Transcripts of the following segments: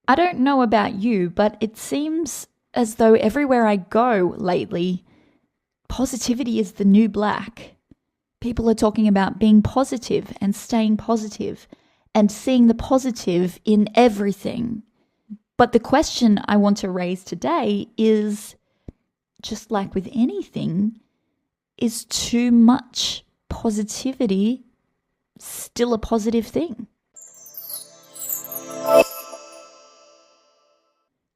I don't know about you, but it seems as though everywhere I go lately, positivity is the new black. People are talking about being positive and staying positive and seeing the positive in everything. But the question I want to raise today is, just like with anything, is too much positivity still a positive thing?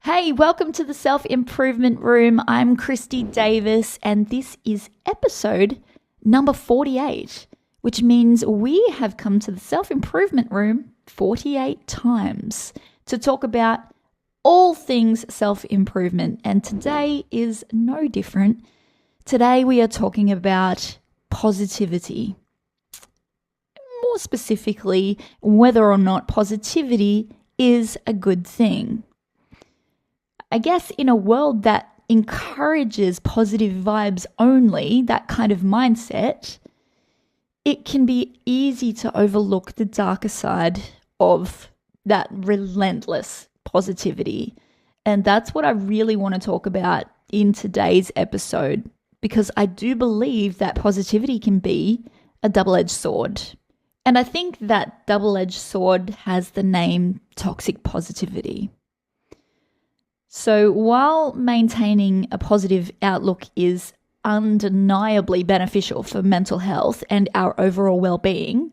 Hey, welcome to the Self-Improvement Room. I'm Kristy Davis, and this is episode number 48, which means we have come to the Self-Improvement Room 48 times to talk about all things self-improvement, and today is no different. Today we are talking about positivity. More specifically, whether or not positivity is a good thing. I guess in a world that encourages positive vibes only, that kind of mindset, it can be easy to overlook the darker side of that relentless positivity. And that's what I really want to talk about in today's episode, because I do believe that positivity can be a double-edged sword. And I think that double-edged sword has the name toxic positivity. So while maintaining a positive outlook is undeniably beneficial for mental health and our overall well-being,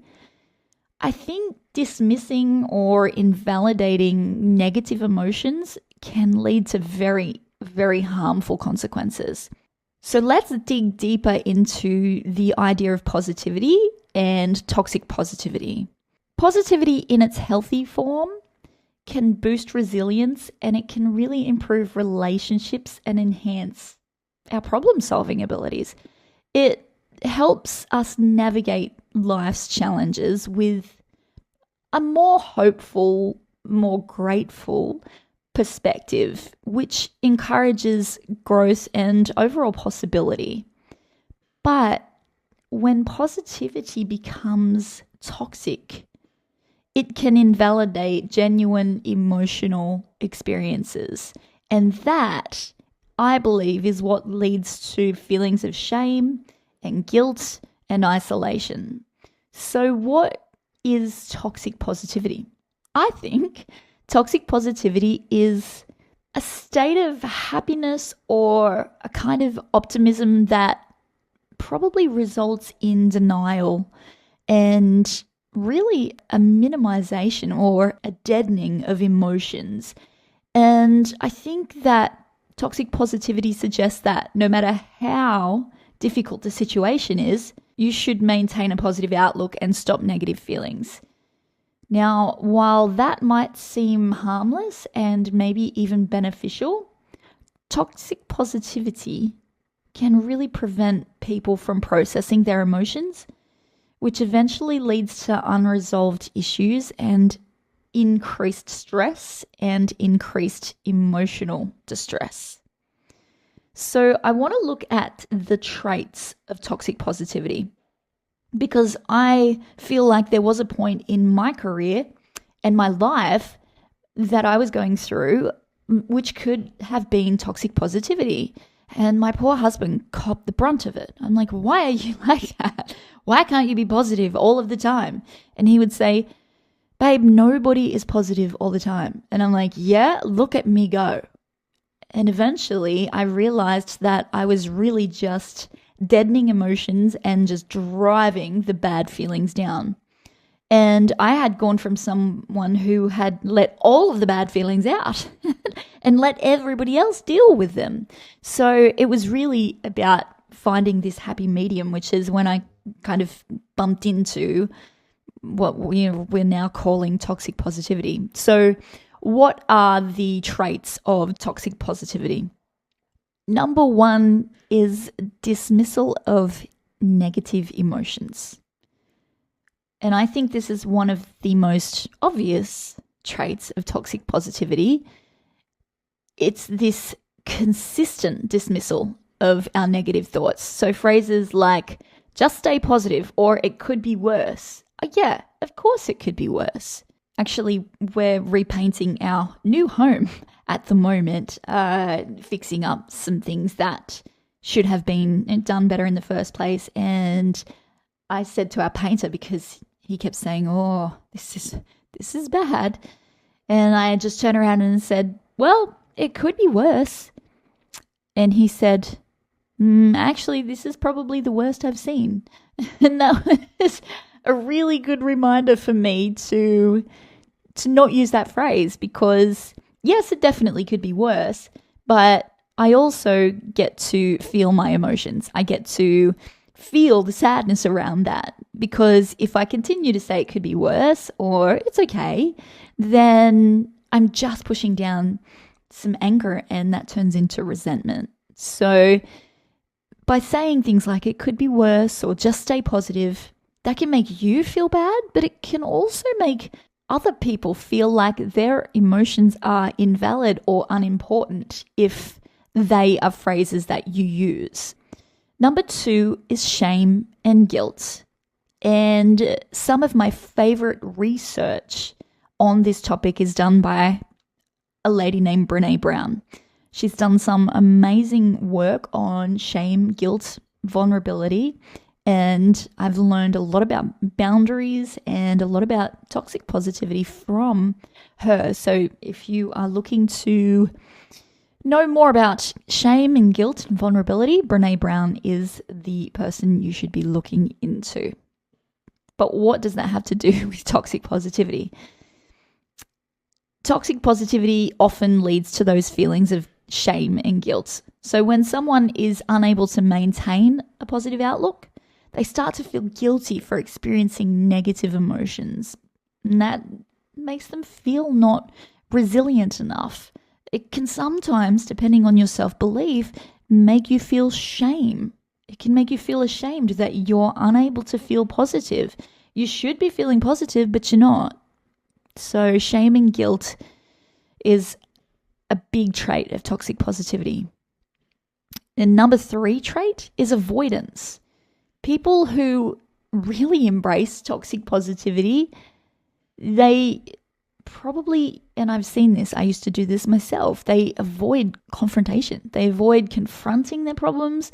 I think dismissing or invalidating negative emotions can lead to very, very harmful consequences. So let's dig deeper into the idea of positivity and toxic positivity. Positivity in its healthy form can boost resilience, and it can really improve relationships and enhance our problem-solving abilities. It helps us navigate life's challenges with a more hopeful, more grateful perspective, which encourages growth and overall possibility. But when positivity becomes toxic, it can invalidate genuine emotional experiences. And that, I believe, is what leads to feelings of shame and guilt and isolation. So what is toxic positivity? I think toxic positivity is a state of happiness or a kind of optimism that probably results in denial and really a minimization or a deadening of emotions. And I think that toxic positivity suggests that no matter how difficult the situation is, you should maintain a positive outlook and stop negative feelings. Now, while that might seem harmless and maybe even beneficial, toxic positivity can really prevent people from processing their emotions, which eventually leads to unresolved issues and increased stress and increased emotional distress. So I want to look at the traits of toxic positivity, because I feel like there was a point in my career and my life that I was going through which could have been toxic positivity. And my poor husband copped the brunt of it. I'm like, why are you like that? Why can't you be positive all of the time? And he would say, babe, nobody is positive all the time. And I'm like, yeah, look at me go. And eventually I realized that I was really just deadening emotions and just driving the bad feelings down. And I had gone from someone who had let all of the bad feelings out and let everybody else deal with them. So it was really about finding this happy medium, which is when I kind of bumped into what we're now calling toxic positivity. So what are the traits of toxic positivity? Number one is dismissal of negative emotions. And I think this is one of the most obvious traits of toxic positivity. It's this consistent dismissal of our negative thoughts. So phrases like, just stay positive, or it could be worse. Yeah, of course it could be worse. Actually, we're repainting our new home at the moment, fixing up some things that should have been done better in the first place. And I said to our painter, because he kept saying, "Oh, this is bad," and I just turned around and said, "Well, it could be worse." And he said, "Actually, this is probably the worst I've seen." And that was a really good reminder for me to not use that phrase, because yes, it definitely could be worse, but I also get to feel my emotions. I get to feel the sadness around that, because if I continue to say it could be worse or it's okay, then I'm just pushing down some anger, and that turns into resentment. So by saying things like it could be worse or just stay positive, that can make you feel bad, but it can also make other people feel like their emotions are invalid or unimportant if they are phrases that you use. Number 2 is shame and guilt. And some of my favorite research on this topic is done by a lady named Brené Brown. She's done some amazing work on shame, guilt, vulnerability, and I've learned a lot about boundaries and a lot about toxic positivity from her. So if you are looking to know more about shame and guilt and vulnerability, Brené Brown is the person you should be looking into. But what does that have to do with toxic positivity? Toxic positivity often leads to those feelings of shame and guilt. So when someone is unable to maintain a positive outlook, they start to feel guilty for experiencing negative emotions. And that makes them feel not resilient enough. It can sometimes, depending on your self-belief, make you feel shame. It can make you feel ashamed that you're unable to feel positive. You should be feeling positive, but you're not. So shame and guilt is a big trait of toxic positivity. And number 3 trait is avoidance. People who really embrace toxic positivity, they probably, and I've seen this, I used to do this myself, they avoid confrontation. They avoid confronting their problems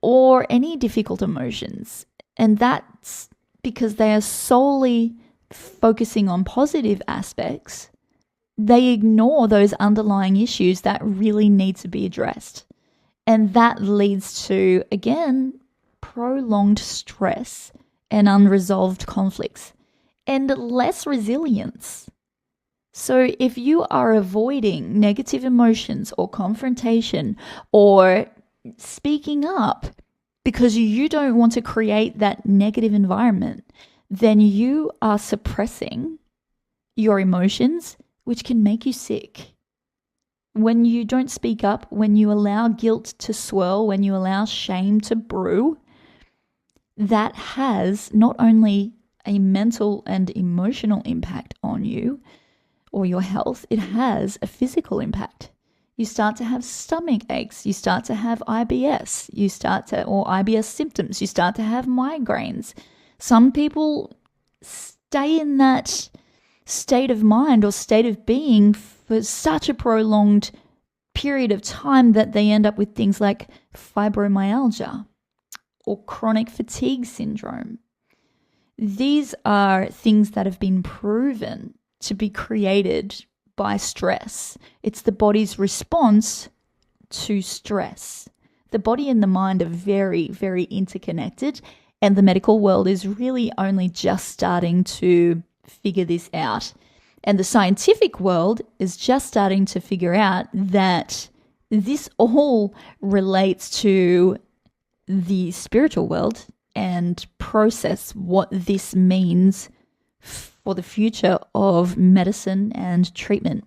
or any difficult emotions. And that's because they are solely focusing on positive aspects. They ignore those underlying issues that really need to be addressed. And that leads to, again, prolonged stress and unresolved conflicts and less resilience. So if you are avoiding negative emotions or confrontation or speaking up because you don't want to create that negative environment, then you are suppressing your emotions, which can make you sick. When you don't speak up, when you allow guilt to swirl, when you allow shame to brew, that has not only a mental and emotional impact on you or your health, it has a physical impact. You start to have stomach aches, you start to have IBS, or IBS symptoms, you start to have migraines. Some people stay in that state of mind or state of being for such a prolonged period of time that they end up with things like fibromyalgia or chronic fatigue syndrome. These are things that have been proven to be created by stress. It's the body's response to stress. The body and the mind are very, very interconnected, and the medical world is really only just starting to figure this out. And the scientific world is just starting to figure out that this all relates to the spiritual world and process what this means for the future of medicine and treatment.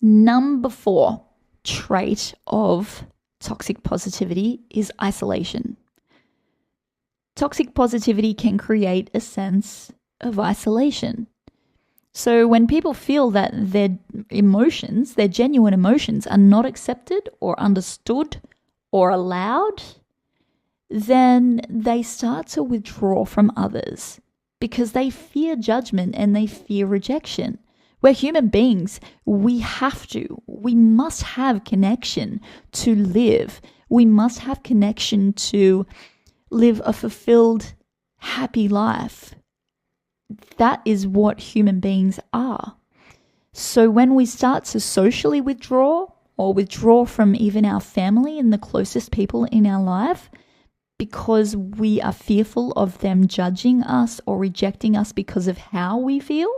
Number 4 trait of toxic positivity is isolation. Toxic positivity can create a sense of isolation. So when people feel that their emotions, their genuine emotions, are not accepted or understood or allowed, then they start to withdraw from others. because they fear judgment and they fear rejection. We're human beings. We must have connection to live. We must have connection to live a fulfilled, happy life. That is what human beings are. So when we start to socially withdraw or withdraw from even our family and the closest people in our life because we are fearful of them judging us or rejecting us because of how we feel,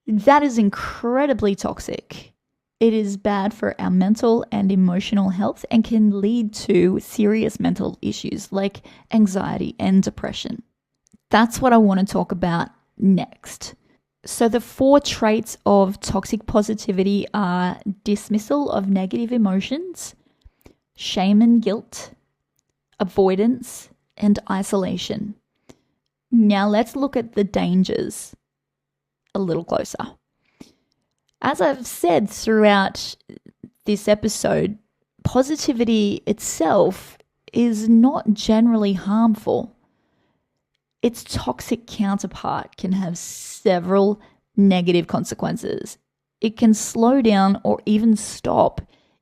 that is incredibly toxic. It is bad for our mental and emotional health and can lead to serious mental issues like anxiety and depression. That's what I want to talk about next. So the 4 traits of toxic positivity are dismissal of negative emotions, shame and guilt, avoidance, and isolation. Now let's look at the dangers a little closer. As I've said throughout this episode, positivity itself is not generally harmful. Its toxic counterpart can have several negative consequences. It can slow down or even stop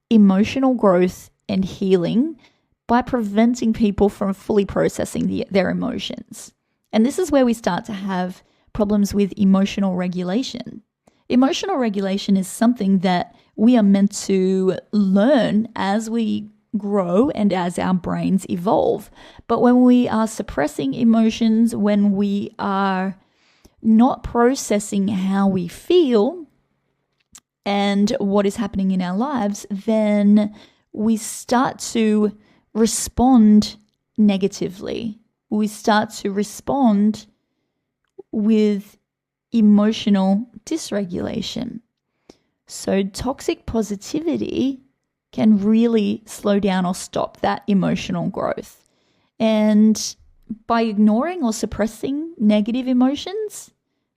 emotional growth and healing by preventing people from fully processing their emotions. And this is where we start to have problems with emotional regulation. Emotional regulation is something that we are meant to learn as we grow and as our brains evolve. But when we are suppressing emotions, when we are not processing how we feel and what is happening in our lives, then we start to respond negatively. We start to respond with emotional dysregulation. So toxic positivity can really slow down or stop that emotional growth. And by ignoring or suppressing negative emotions,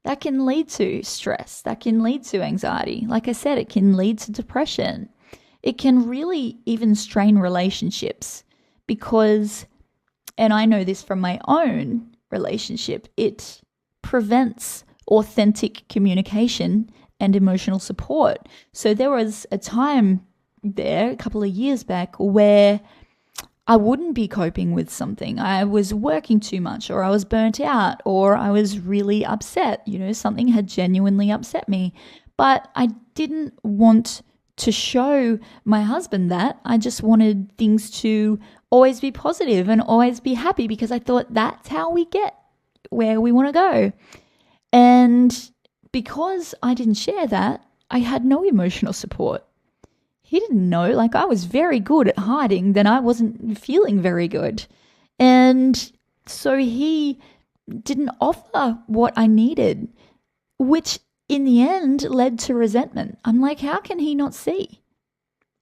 that can lead to stress, that can lead to anxiety. Like I said, it can lead to depression. It can really even strain relationships because, and I know this from my own relationship, it prevents authentic communication and emotional support. So there was a time there, a couple of years back, where I wouldn't be coping with something. I was working too much, or I was burnt out, or I was really upset. Something had genuinely upset me. But I didn't want to show my husband that. I just wanted things to always be positive and always be happy because I thought that's how we get where we want to go. And because I didn't share that, I had no emotional support. He didn't know, I was very good at hiding that I wasn't feeling very good. And so he didn't offer what I needed, which in the end led to resentment. I'm like, how can he not see?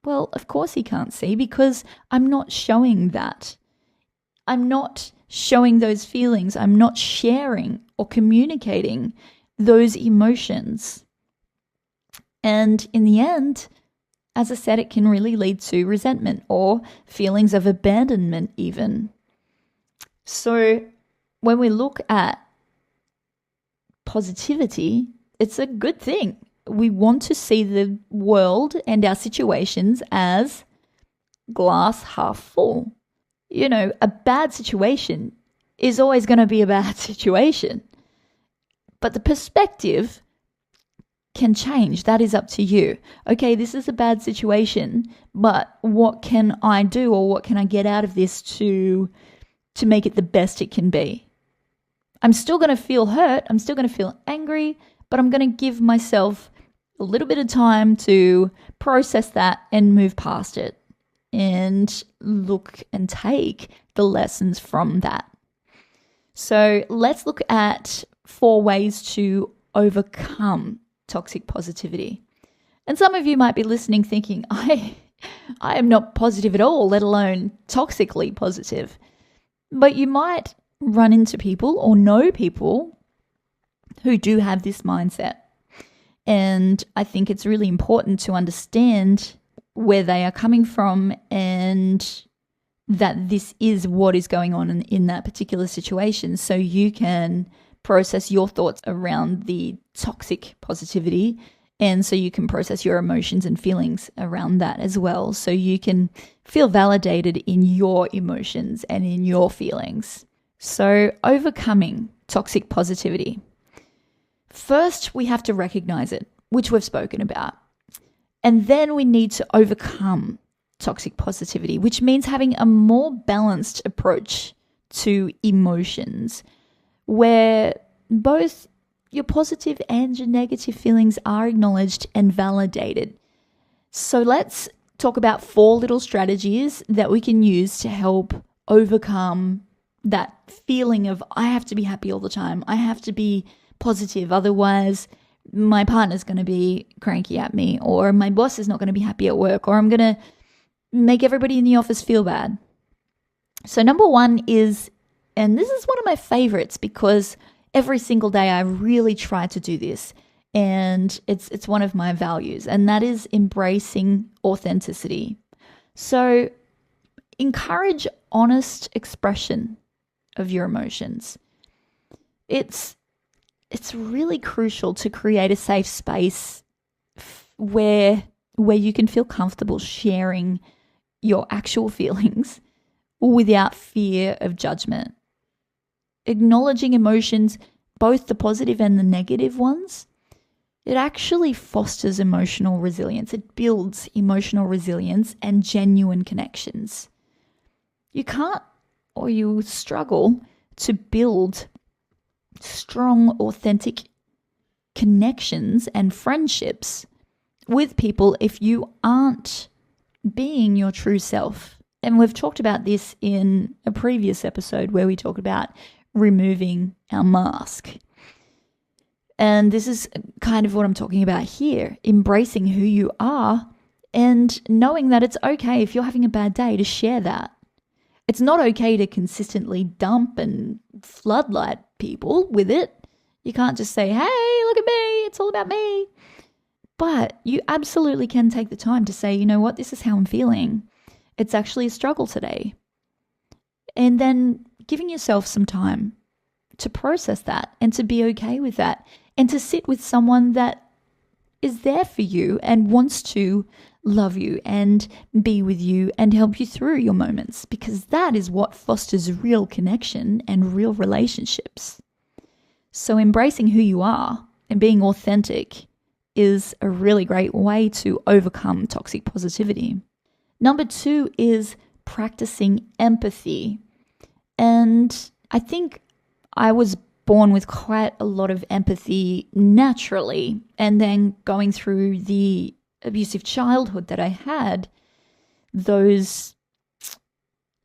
Well, of course he can't see because I'm not showing that. I'm not showing those feelings. I'm not sharing or communicating those emotions. And in the end, as I said, it can really lead to resentment or feelings of abandonment even. So when we look at positivity, it's a good thing. We want to see the world and our situations as glass half full. A bad situation is always going to be a bad situation. But the perspective can change. That is up to you. Okay, this is a bad situation, but what can I do or what can I get out of this to make it the best it can be? I'm still going to feel hurt. I'm still going to feel angry, but I'm going to give myself a little bit of time to process that and move past it and look and take the lessons from that. So let's look at 4 ways to overcome toxic positivity. And some of you might be listening thinking, I am not positive at all, let alone toxically positive. But you might run into people or know people who do have this mindset. And I think it's really important to understand where they are coming from and that this is what is going on in that particular situation, so you can process your thoughts around the toxic positivity, and so you can process your emotions and feelings around that as well, so you can feel validated in your emotions and in your feelings. So overcoming toxic positivity. First, we have to recognize it, which we've spoken about. And then we need to overcome toxic positivity, which means having a more balanced approach to emotions, where both your positive and your negative feelings are acknowledged and validated. So let's talk about 4 little strategies that we can use to help overcome that feeling of I have to be happy all the time. I have to be positive. Otherwise, my partner's going to be cranky at me, or my boss is not going to be happy at work, or I'm going to make everybody in the office feel bad. So number 1 is, and this is one of my favorites because every single day I really try to do this, and it's one of my values, and that is embracing authenticity. So encourage honest expression of your emotions. It's really crucial to create a safe space where you can feel comfortable sharing your actual feelings without fear of judgment. Acknowledging emotions, both the positive and the negative ones, it actually fosters emotional resilience. It builds emotional resilience and genuine connections. You can't, or you struggle to build strong, authentic connections and friendships with people if you aren't being your true self. And we've talked about this in a previous episode where we talked about removing our mask. And this is kind of what I'm talking about here, embracing who you are and knowing that it's okay if you're having a bad day to share that. It's not okay to consistently dump and floodlight people with it. You can't just say, hey, look at me, it's all about me. But you absolutely can take the time to say, you know what, this is how I'm feeling. It's actually a struggle today. And then giving yourself some time to process that and to be okay with that and to sit with someone that is there for you and wants to love you and be with you and help you through your moments, because that is what fosters real connection and real relationships. So embracing who you are and being authentic is a really great way to overcome toxic positivity. Number 2 is practicing empathy. And I think I was born with quite a lot of empathy naturally, and then going through the abusive childhood that I had, those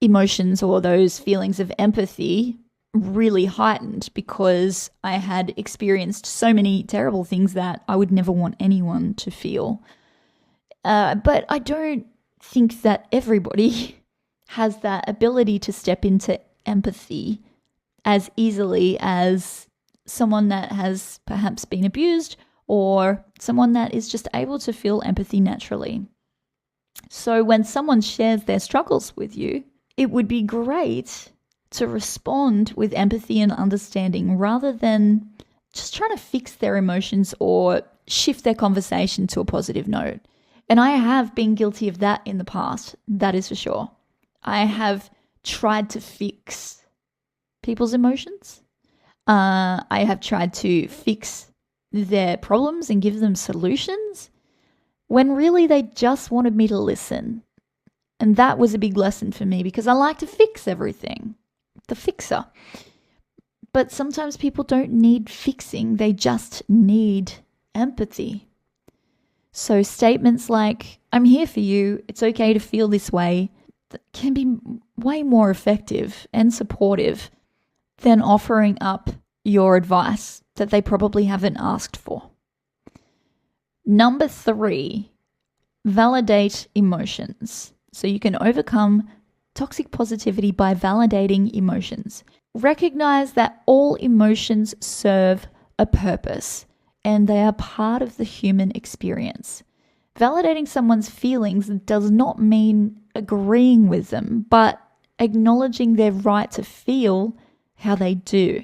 emotions or those feelings of empathy really heightened because I had experienced so many terrible things that I would never want anyone to feel. But I don't think that everybody has that ability to step into empathy as easily as someone that has perhaps been abused or someone that is just able to feel empathy naturally. So when someone shares their struggles with you, it would be great to respond with empathy and understanding rather than just trying to fix their emotions or shift their conversation to a positive note. And I have been guilty of that in the past, that is for sure. I have tried to fix people's emotions. I have tried to fix their problems and give them solutions when really they just wanted me to listen. And that was a big lesson for me because I like to fix everything. The fixer. But sometimes people don't need fixing. They just need empathy. So statements like, I'm here for you, it's okay to feel this way, can be way more effective and supportive than offering up your advice that they probably haven't asked for. Number 3, validate emotions. So you can overcome toxic positivity by validating emotions. Recognize that all emotions serve a purpose and they are part of the human experience. Validating someone's feelings does not mean agreeing with them, but acknowledging their right to feel how they do.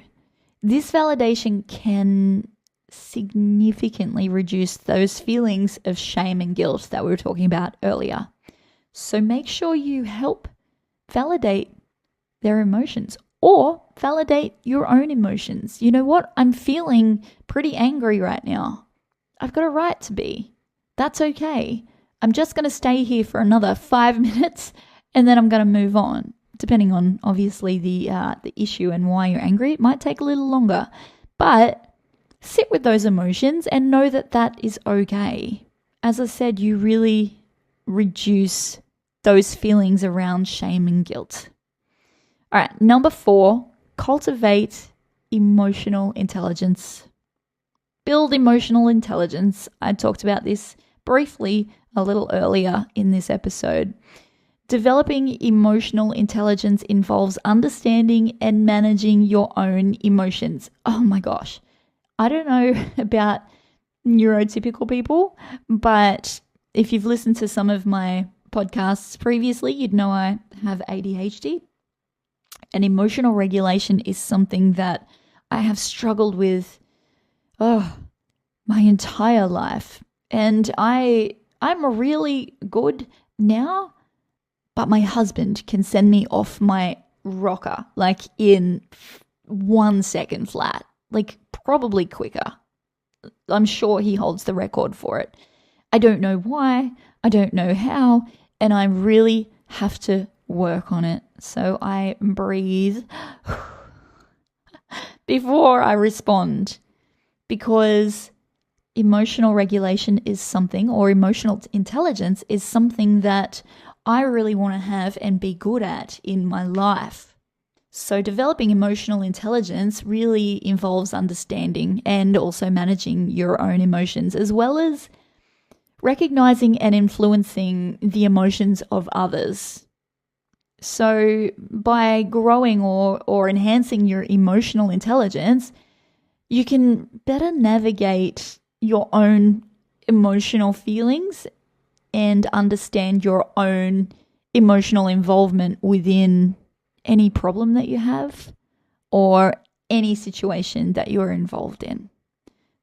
This validation can significantly reduce those feelings of shame and guilt that we were talking about earlier. So make sure you help validate their emotions or validate your own emotions. You know what? I'm feeling pretty angry right now. I've got a right to be. That's okay. I'm just going to stay here for another 5 minutes and then I'm going to move on. Depending on, obviously, the issue and why you're angry, it might take a little longer. But sit with those emotions and know that that is okay. As I said, you really reduce those feelings around shame and guilt. All right, number 4, cultivate emotional intelligence. Build emotional intelligence. I talked about this briefly a little earlier in this episode. Developing emotional intelligence involves understanding and managing your own emotions. Oh my gosh. I don't know about neurotypical people, but if you've listened to some of my podcasts previously, you'd know I have ADHD. And emotional regulation is something that I have struggled with my entire life. And I'm really good now, but my husband can send me off my rocker like in 1 second flat, like probably quicker. I'm sure he holds the record for it. I don't know why, I don't know how, and I really have to work on it. So I breathe before I respond, because emotional regulation is something, or emotional intelligence is something that I really want to have and be good at in my life. So developing emotional intelligence really involves understanding and also managing your own emotions, as well as recognizing and influencing the emotions of others. So by growing or enhancing your emotional intelligence, you can better navigate your own emotional feelings and understand your own emotional involvement within any problem that you have or any situation that you're involved in.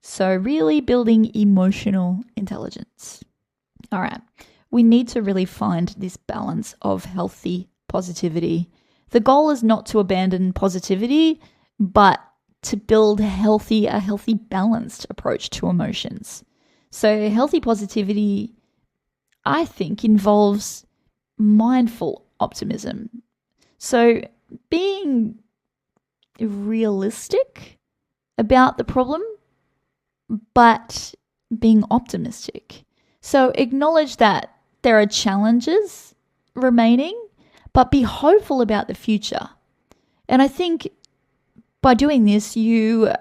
So really building emotional intelligence. All right. We need to really find this balance of healthy positivity. The goal is not to abandon positivity, but to build a healthy, balanced approach to emotions. So healthy positivity, I think, involves mindful optimism. So being realistic about the problem, but being optimistic. So acknowledge that there are challenges remaining, but be hopeful about the future. And I think by doing this, you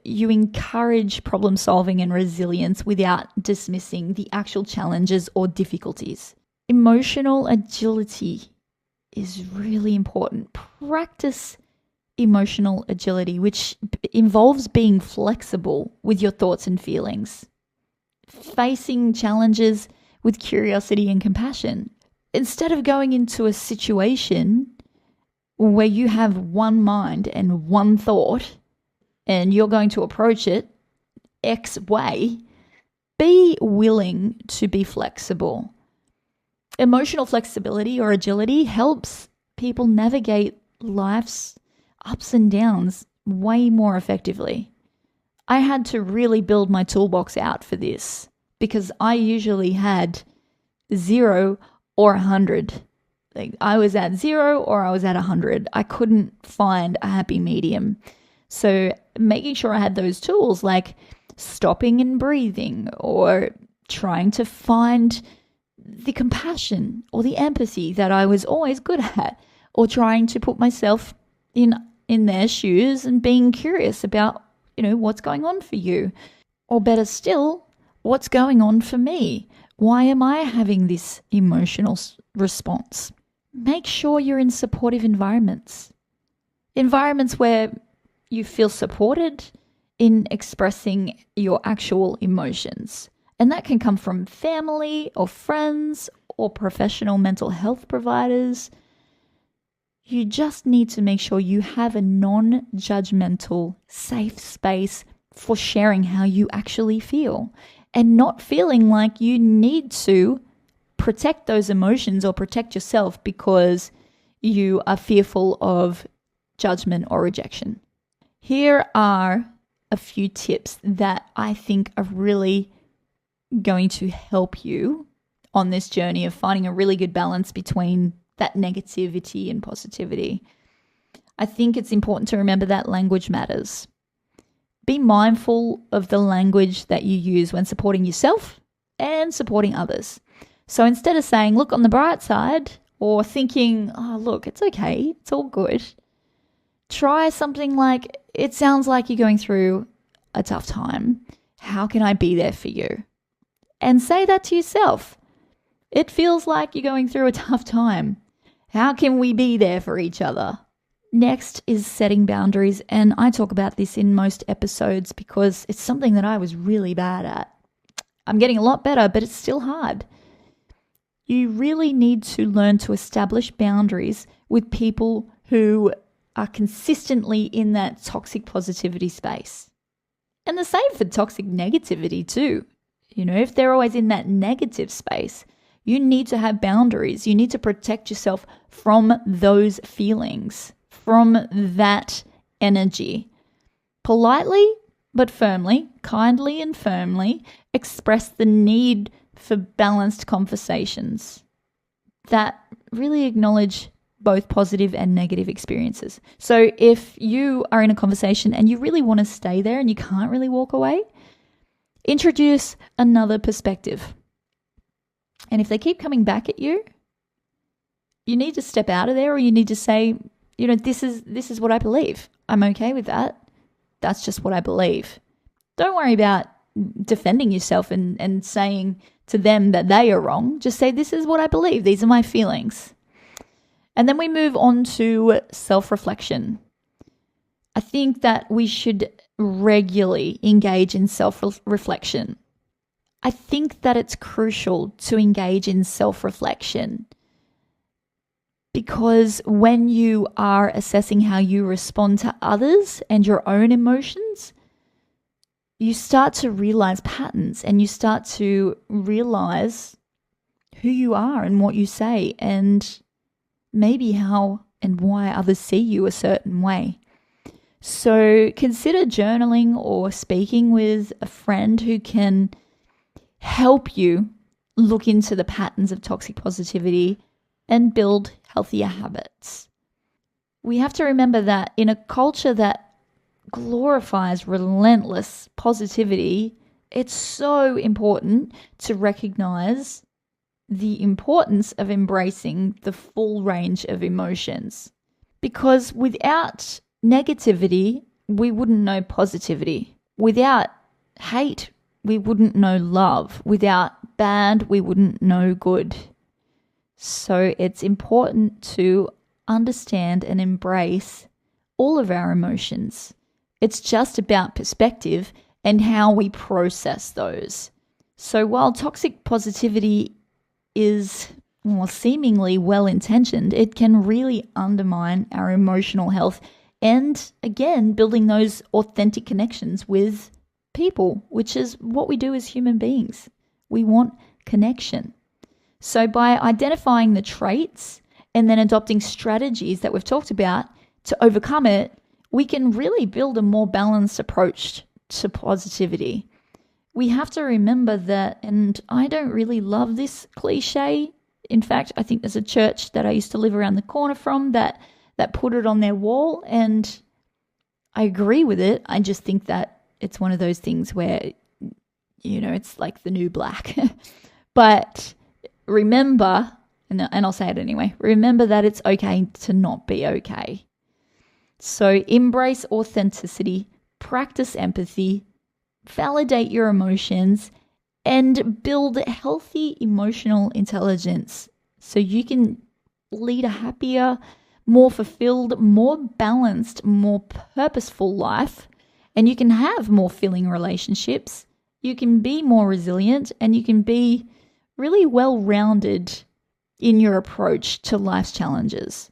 encourage problem solving and resilience without dismissing the actual challenges or difficulties. Emotional agility is really important. Practice emotional agility, which involves being flexible with your thoughts and feelings, facing challenges with curiosity and compassion. Instead of going into a situation where you have one mind and one thought and you're going to approach it X way, be willing to be flexible. Emotional flexibility or agility helps people navigate life's ups and downs way more effectively. I had to really build my toolbox out for this because I usually had 0 or 100. Like I was at 0 or I was at 100. I couldn't find a happy medium. So making sure I had those tools like stopping and breathing, or trying to find the compassion or the empathy that I was always good at, or trying to put myself in their shoes and being curious about, what's going on for you, or better still, what's going on for me? Why am I having this emotional response? Make sure you're in supportive environments where you feel supported in expressing your actual emotions. And that can come from family or friends or professional mental health providers. You just need to make sure you have a non-judgmental, safe space for sharing how you actually feel and not feeling like you need to protect those emotions or protect yourself because you are fearful of judgment or rejection. Here are a few tips that I think are really going to help you on this journey of finding a really good balance between that negativity and positivity. I think it's important to remember that language matters. Be mindful of the language that you use when supporting yourself and supporting others. So instead of saying, look on the bright side, or thinking, oh, look, it's okay, it's all good, try something like, it sounds like you're going through a tough time. How can I be there for you? And say that to yourself. It feels like you're going through a tough time. How can we be there for each other? Next is setting boundaries, and I talk about this in most episodes because it's something that I was really bad at. I'm getting a lot better, but it's still hard. You really need to learn to establish boundaries with people who are consistently in that toxic positivity space. And the same for toxic negativity too. If they're always in that negative space, you need to have boundaries. You need to protect yourself from those feelings, from that energy. Politely but firmly, kindly and firmly express the need for balanced conversations that really acknowledge both positive and negative experiences. So if you are in a conversation and you really want to stay there and you can't really walk away, introduce another perspective. And if they keep coming back at you, you need to step out of there, or you need to say, this is what I believe. I'm okay with that. That's just what I believe. Don't worry about defending yourself and saying to them that they are wrong. Just say, this is what I believe. These are my feelings. And then we move on to self-reflection. I think that we should regularly engage in self-reflection. I think that it's crucial to engage in self-reflection because when you are assessing how you respond to others and your own emotions, you start to realize patterns and you start to realize who you are and what you say and maybe how and why others see you a certain way. So consider journaling or speaking with a friend who can help you look into the patterns of toxic positivity and build healthier habits. We have to remember that in a culture that glorifies relentless positivity, it's so important to recognize the importance of embracing the full range of emotions. Because without negativity, we wouldn't know positivity. Without hate, we wouldn't know love. Without bad, we wouldn't know good. So it's important to understand and embrace all of our emotions. It's just about perspective and how we process those. So while toxic positivity is seemingly well-intentioned, it can really undermine our emotional health and, again, building those authentic connections with people, which is what we do as human beings. We want connection. So by identifying the traits and then adopting strategies that we've talked about to overcome it, we can really build a more balanced approach to positivity. We have to remember that, and I don't really love this cliche. In fact, I think there's a church that I used to live around the corner from that put it on their wall, and I agree with it. I just think that it's one of those things where, it's like the new black. But remember, and I'll say it anyway, remember that it's okay to not be okay. So embrace authenticity, practice empathy, validate your emotions, and build healthy emotional intelligence so you can lead a happier, more fulfilled, more balanced, more purposeful life, and you can have more fulfilling relationships. You can be more resilient, and you can be really well-rounded in your approach to life's challenges.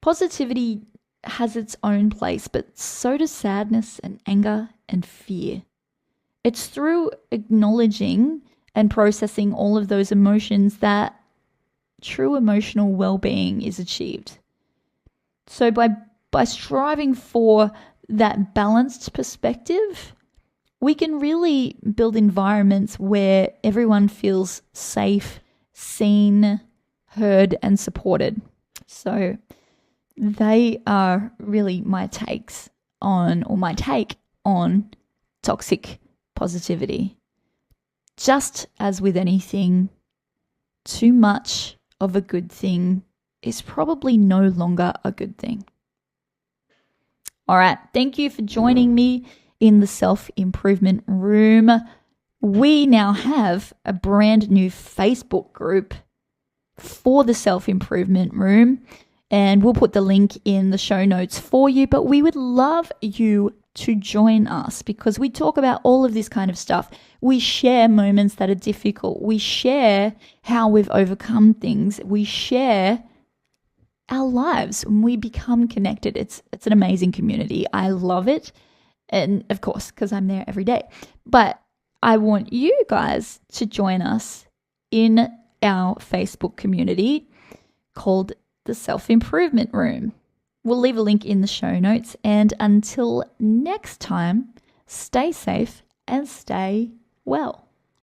Positivity has its own place, but so does sadness and anger and fear. It's through acknowledging and processing all of those emotions that true emotional well-being is achieved. So by striving for that balanced perspective, we can really build environments where everyone feels safe, seen, heard, and supported. So they are really my take on toxic positivity. Just as with anything, too much of a good thing is probably no longer a good thing. All right, thank you for joining me in the self-improvement room. We now have a brand new Facebook group for the self-improvement room, and we'll put the link in the show notes for you, but we would love you to join us because we talk about all of this kind of stuff. We share moments that are difficult. We share how we've overcome things. We share our lives when we become connected. It's an amazing community. I love it. And of course, because I'm there every day. But I want you guys to join us in our Facebook community called the Self-Improvement Room. We'll leave a link in the show notes. And until next time, stay safe and stay well.